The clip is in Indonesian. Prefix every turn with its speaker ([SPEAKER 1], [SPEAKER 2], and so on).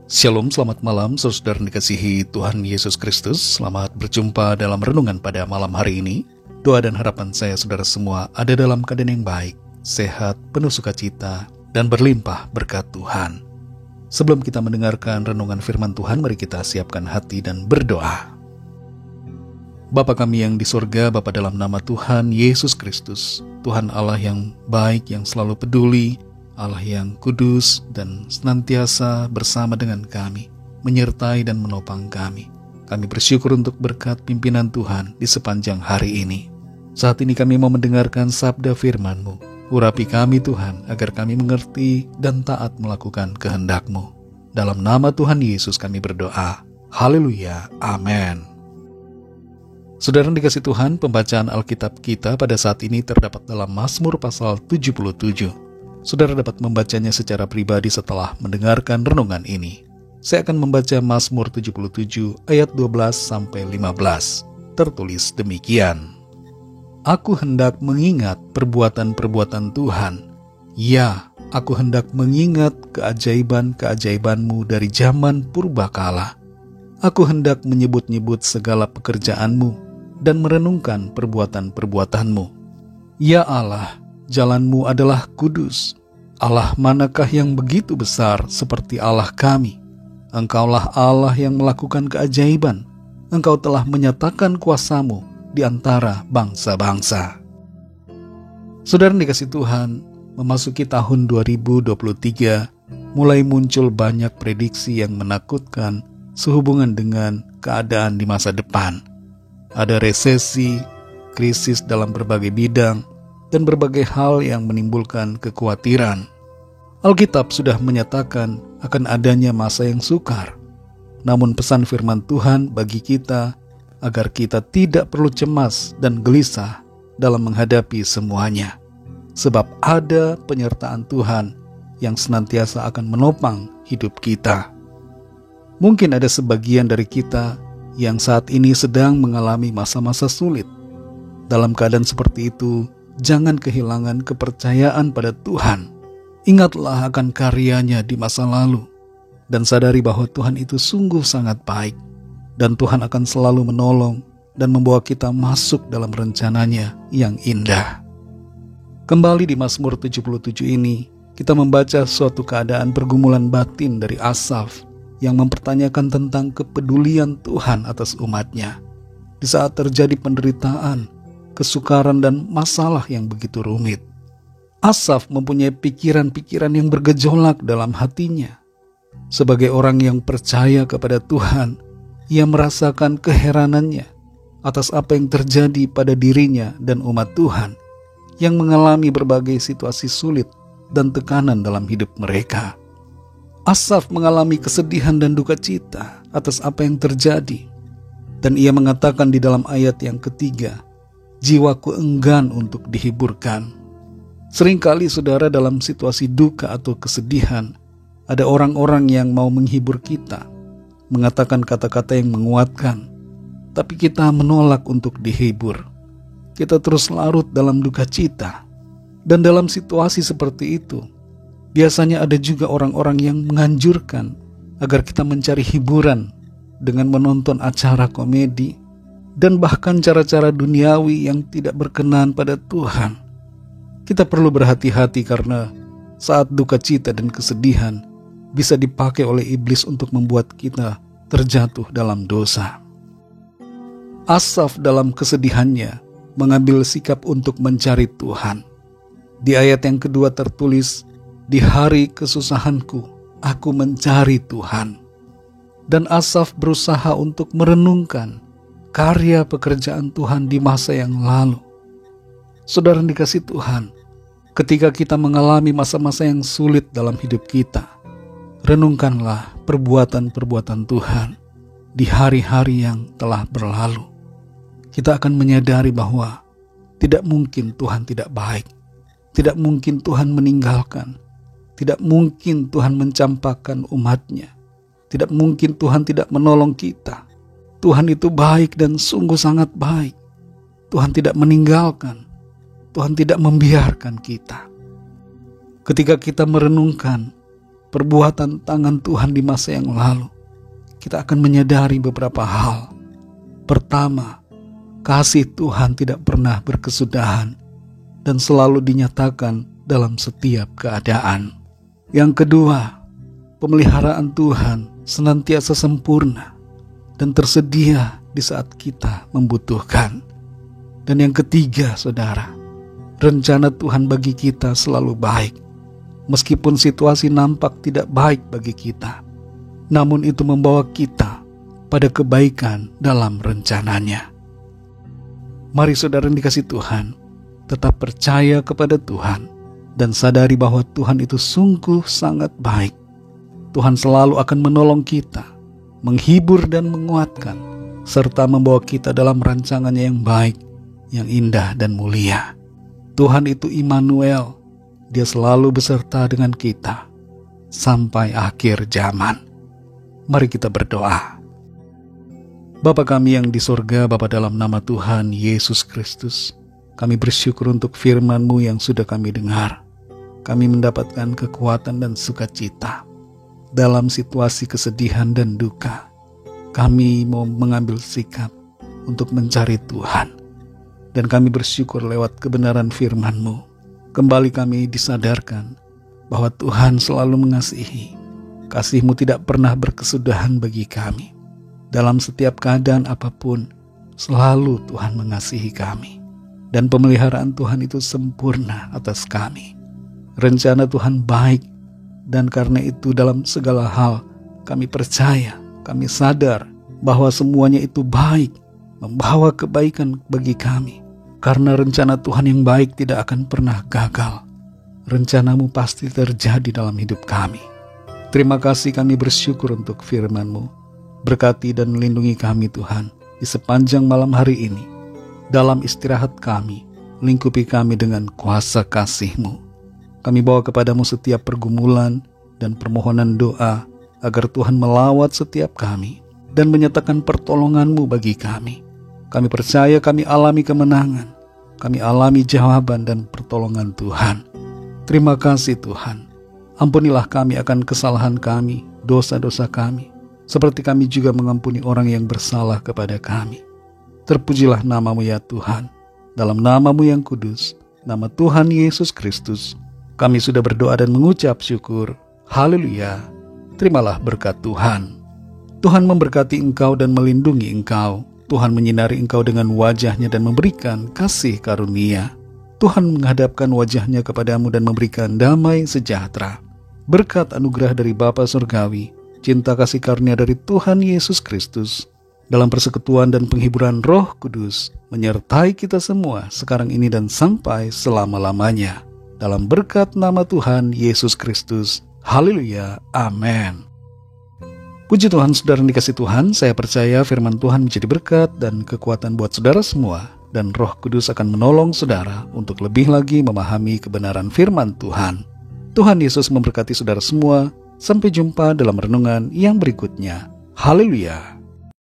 [SPEAKER 1] Shalom, selamat malam saudara dikasihi Tuhan Yesus Kristus. Selamat berjumpa dalam renungan pada malam hari ini. Doa dan harapan saya saudara semua ada dalam keadaan yang baik, sehat, penuh sukacita, dan berlimpah berkat Tuhan. Sebelum kita mendengarkan renungan firman Tuhan, mari kita siapkan hati dan berdoa. Bapa kami yang di surga, Bapa dalam nama Tuhan Yesus Kristus, Tuhan Allah yang baik, yang selalu peduli, Allah yang kudus dan senantiasa bersama dengan kami, menyertai dan menopang kami. Kami bersyukur untuk berkat pimpinan Tuhan di sepanjang hari ini. Saat ini kami mau mendengarkan sabda firman-Mu. Urapi kami Tuhan, agar kami mengerti dan taat melakukan kehendak-Mu. Dalam nama Tuhan Yesus kami berdoa. Haleluya, amin. Saudara dikasih Tuhan, pembacaan Alkitab kita pada saat ini terdapat dalam Mazmur pasal 77. Saudara dapat membacanya secara pribadi setelah mendengarkan renungan ini. Saya akan membaca Mazmur 77 ayat 12-15. Tertulis demikian. Aku hendak mengingat perbuatan-perbuatan Tuhan. Ya, aku hendak mengingat keajaiban-keajaiban-Mu dari zaman purbakala. Aku hendak menyebut-nyebut segala pekerjaan-Mu dan merenungkan perbuatan-perbuatan-Mu. Ya Allah, Jalan-Mu adalah kudus. Allah manakah yang begitu besar seperti Allah kami? Engkaulah Allah yang melakukan keajaiban. Engkau telah menyatakan kuasa-Mu di antara bangsa-bangsa. Saudara dikasih Tuhan, memasuki tahun 2023, mulai muncul banyak prediksi yang menakutkan sehubungan dengan keadaan di masa depan. Ada resesi, krisis dalam berbagai bidang, dan berbagai hal yang menimbulkan kekhawatiran. Alkitab sudah menyatakan akan adanya masa yang sukar. Namun pesan firman Tuhan bagi kita agar kita tidak perlu cemas dan gelisah dalam menghadapi semuanya. Sebab ada penyertaan Tuhan yang senantiasa akan menopang hidup kita. Mungkin ada sebagian dari kita yang saat ini sedang mengalami masa-masa sulit. Dalam keadaan seperti itu, jangan kehilangan kepercayaan pada Tuhan. Ingatlah akan karyanya di masa lalu, dan sadari bahwa Tuhan itu sungguh sangat baik, dan Tuhan akan selalu menolong dan membawa kita masuk dalam rencananya yang indah. Kembali di Mazmur 77 ini, kita membaca suatu keadaan pergumulan batin dari Asaf yang mempertanyakan tentang kepedulian Tuhan atas umatnya. Di saat terjadi penderitaan, kesukaran dan masalah yang begitu rumit, Asaf mempunyai pikiran-pikiran yang bergejolak dalam hatinya. Sebagai orang yang percaya kepada Tuhan, ia merasakan keheranannya atas apa yang terjadi pada dirinya dan umat Tuhan yang mengalami berbagai situasi sulit dan tekanan dalam hidup mereka. Asaf mengalami kesedihan dan duka cita atas apa yang terjadi, dan ia mengatakan di dalam ayat yang ketiga, jiwaku enggan untuk dihiburkan. Seringkali saudara dalam situasi duka atau kesedihan, ada orang-orang yang mau menghibur kita, mengatakan kata-kata yang menguatkan, tapi kita menolak untuk dihibur. Kita terus larut dalam duka cita. Dan dalam situasi seperti itu, biasanya ada juga orang-orang yang menganjurkan agar kita mencari hiburan dengan menonton acara komedi, dan bahkan cara-cara duniawi yang tidak berkenan pada Tuhan. Kita perlu berhati-hati karena saat duka cita dan kesedihan bisa dipakai oleh iblis untuk membuat kita terjatuh dalam dosa. Asaf dalam kesedihannya mengambil sikap untuk mencari Tuhan. Di ayat yang kedua tertulis, di hari kesusahanku, aku mencari Tuhan. Dan Asaf berusaha untuk merenungkan karya pekerjaan Tuhan di masa yang lalu. Saudara dikasih Tuhan, ketika kita mengalami masa-masa yang sulit dalam hidup kita, renungkanlah perbuatan-perbuatan Tuhan di hari-hari yang telah berlalu. Kita akan menyadari bahwa tidak mungkin Tuhan tidak baik, tidak mungkin Tuhan meninggalkan, tidak mungkin Tuhan mencampakkan umatnya, tidak mungkin Tuhan tidak menolong kita. Tuhan itu baik dan sungguh sangat baik. Tuhan tidak meninggalkan, Tuhan tidak membiarkan kita. Ketika kita merenungkan perbuatan tangan Tuhan di masa yang lalu, kita akan menyadari beberapa hal. Pertama, kasih Tuhan tidak pernah berkesudahan dan selalu dinyatakan dalam setiap keadaan. Yang kedua, pemeliharaan Tuhan senantiasa sempurna dan tersedia di saat kita membutuhkan. Dan yang ketiga, saudara, rencana Tuhan bagi kita selalu baik. Meskipun situasi nampak tidak baik bagi kita, namun itu membawa kita pada kebaikan dalam rencananya. Mari saudara yang dikasihi Tuhan, tetap percaya kepada Tuhan dan sadari bahwa Tuhan itu sungguh sangat baik. Tuhan selalu akan menolong kita, menghibur dan menguatkan, serta membawa kita dalam rancangannya yang baik, yang indah dan mulia. Tuhan itu Immanuel, Dia selalu beserta dengan kita sampai akhir zaman. Mari kita berdoa. Bapa kami yang di sorga, Bapa, dalam nama Tuhan Yesus Kristus, kami bersyukur untuk firman-Mu yang sudah kami dengar. Kami mendapatkan kekuatan dan sukacita dalam situasi kesedihan dan duka. Kami mau mengambil sikap untuk mencari Tuhan, dan kami bersyukur lewat kebenaran firman-Mu. Kembali kami disadarkan bahwa Tuhan selalu mengasihi. Kasih-Mu tidak pernah berkesudahan bagi kami. Dalam setiap keadaan apapun, selalu Tuhan mengasihi kami. Dan pemeliharaan Tuhan itu sempurna atas kami. Rencana Tuhan baik, dan karena itu dalam segala hal kami percaya, kami sadar bahwa semuanya itu baik, membawa kebaikan bagi kami. Karena rencana Tuhan yang baik tidak akan pernah gagal. Rencana-Mu pasti terjadi dalam hidup kami. Terima kasih, kami bersyukur untuk firman-Mu. Berkati dan melindungi kami Tuhan di sepanjang malam hari ini. Dalam istirahat kami, lingkupi kami dengan kuasa kasih-Mu. Kami bawa kepadamu setiap pergumulan dan permohonan doa agar Tuhan melawat setiap kami dan menyatakan pertolongan-Mu bagi kami. Kami percaya kami alami kemenangan, kami alami jawaban dan pertolongan Tuhan. Terima kasih Tuhan. Ampunilah kami akan kesalahan kami, dosa-dosa kami, seperti kami juga mengampuni orang yang bersalah kepada kami. Terpujilah nama-Mu ya Tuhan. Dalam nama-Mu yang kudus, nama Tuhan Yesus Kristus, kami sudah berdoa dan mengucap syukur. Haleluya. Terimalah berkat Tuhan. Tuhan memberkati engkau dan melindungi engkau. Tuhan menyinari engkau dengan wajah-Nya dan memberikan kasih karunia. Tuhan menghadapkan wajah-Nya kepadamu dan memberikan damai sejahtera. Berkat anugerah dari Bapa Surgawi, cinta kasih karunia dari Tuhan Yesus Kristus, dalam persekutuan dan penghiburan Roh Kudus, menyertai kita semua sekarang ini dan sampai selama-lamanya. Dalam berkat nama Tuhan Yesus Kristus. Haleluya. Amin. Puji Tuhan, saudara yang dikasihi Tuhan, saya percaya firman Tuhan menjadi berkat dan kekuatan buat saudara semua, dan Roh Kudus akan menolong saudara untuk lebih lagi memahami kebenaran firman Tuhan. Tuhan Yesus memberkati saudara semua. Sampai jumpa dalam renungan yang berikutnya. Haleluya.